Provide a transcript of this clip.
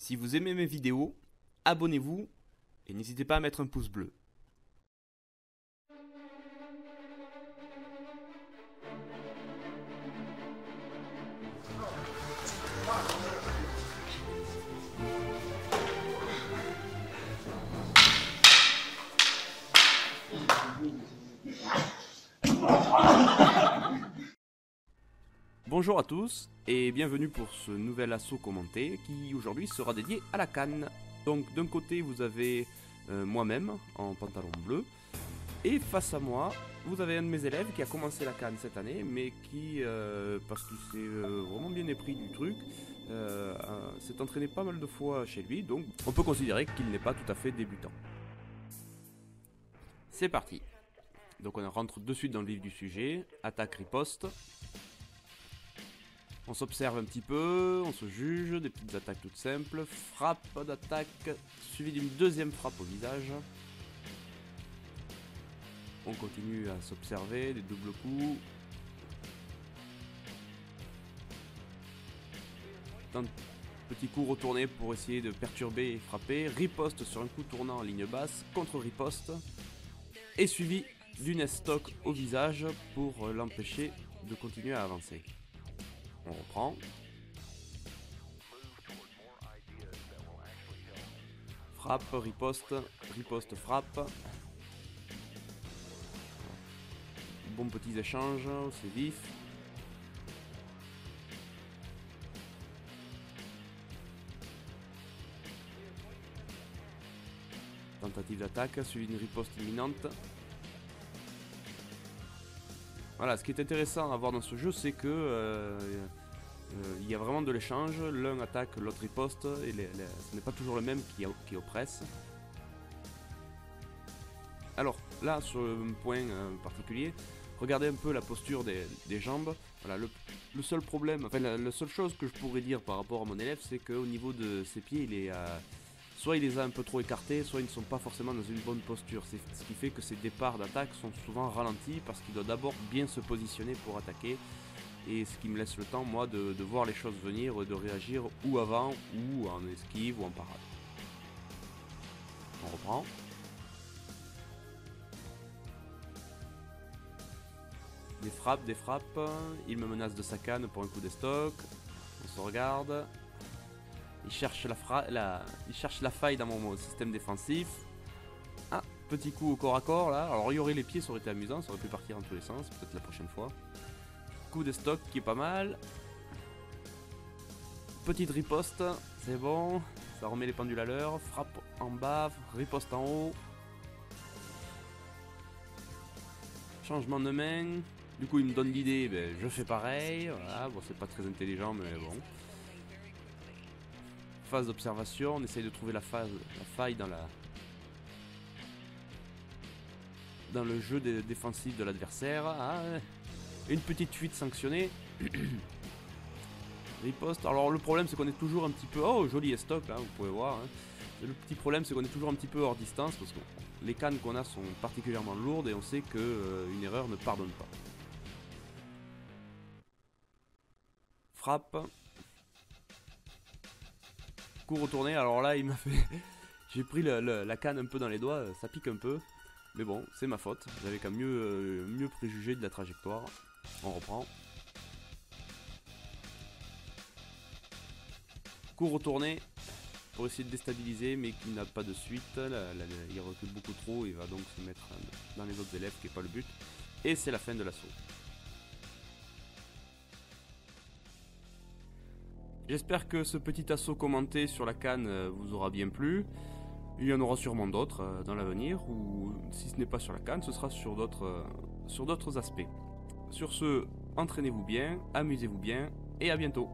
Si vous aimez mes vidéos, abonnez-vous et n'hésitez pas à mettre un pouce bleu. Bonjour à tous et bienvenue pour ce nouvel assaut commenté qui aujourd'hui sera dédié à la canne. Donc d'un côté vous avez moi-même en pantalon bleu et face à moi vous avez un de mes élèves qui a commencé la canne cette année mais qui, parce qu'il s'est vraiment bien épris du truc, s'est entraîné pas mal de fois chez lui, donc on peut considérer qu'il n'est pas tout à fait débutant. C'est parti. Donc on rentre de suite dans le vif du sujet, attaque-riposte. On s'observe un petit peu, on se juge, des petites attaques toutes simples, frappe d'attaque, suivie d'une deuxième frappe au visage. On continue à s'observer, des doubles coups. Petit coup retourné pour essayer de perturber et frapper, riposte sur un coup tournant en ligne basse, contre-riposte, et suivi d'une estoc au visage pour l'empêcher de continuer à avancer. On reprend. Frappe, riposte, riposte, frappe. Bons petits échanges, c'est vif. Tentative d'attaque, suivi d'une riposte imminente. Voilà, ce qui est intéressant à voir dans ce jeu, c'est que il y a vraiment de l'échange. L'un attaque, l'autre riposte, et ce n'est pas toujours le même qui oppresse. Alors, là, sur un point particulier, regardez un peu la posture des jambes. Voilà, le seul problème, enfin la seule chose que je pourrais dire par rapport à mon élève, c'est qu'au niveau de ses pieds, soit il les a un peu trop écartés, soit ils ne sont pas forcément dans une bonne posture. C'est ce qui fait que ses départs d'attaque sont souvent ralentis parce qu'il doit d'abord bien se positionner pour attaquer. Et ce qui me laisse le temps, moi, de voir les choses venir, de réagir ou avant, ou en esquive, ou en parade. On reprend. Des frappes. Il me menace de sa canne pour un coup d'estoc. On se regarde. Il cherche la faille dans mon système défensif. Ah, petit coup au corps à corps là. Alors il y aurait les pieds, ça aurait été amusant, ça aurait pu partir dans tous les sens, peut-être la prochaine fois. Coup de stock qui est pas mal. Petite riposte, c'est bon. Ça remet les pendules à l'heure. Frappe en bas, riposte en haut. Changement de main. Du coup il me donne l'idée, ben, je fais pareil. Voilà, bon c'est pas très intelligent mais bon. Phase d'observation, on essaye de trouver la faille dans le jeu défensif de l'adversaire. Ah, une petite fuite sanctionnée. Riposte. Alors le problème c'est qu'on est toujours un petit peu... Oh, joli estoc là, vous pouvez voir. Hein. Le petit problème c'est qu'on est toujours un petit peu hors distance parce que les cannes qu'on a sont particulièrement lourdes et on sait qu'une erreur ne pardonne pas. Frappe. Coup retourné, alors là il m'a fait... J'ai pris la canne un peu dans les doigts, ça pique un peu. Mais bon, c'est ma faute, j'avais qu'à mieux préjuger de la trajectoire. On reprend. Coup retourné, pour essayer de déstabiliser, mais qui n'a pas de suite. Il recule beaucoup trop, il va donc se mettre dans les autres élèves, qui n'est pas le but. Et c'est la fin de l'assaut. J'espère que ce petit assaut commenté sur la canne vous aura bien plu. Il y en aura sûrement d'autres dans l'avenir, ou si ce n'est pas sur la canne, ce sera sur d'autres aspects. Sur ce, entraînez-vous bien, amusez-vous bien, et à bientôt.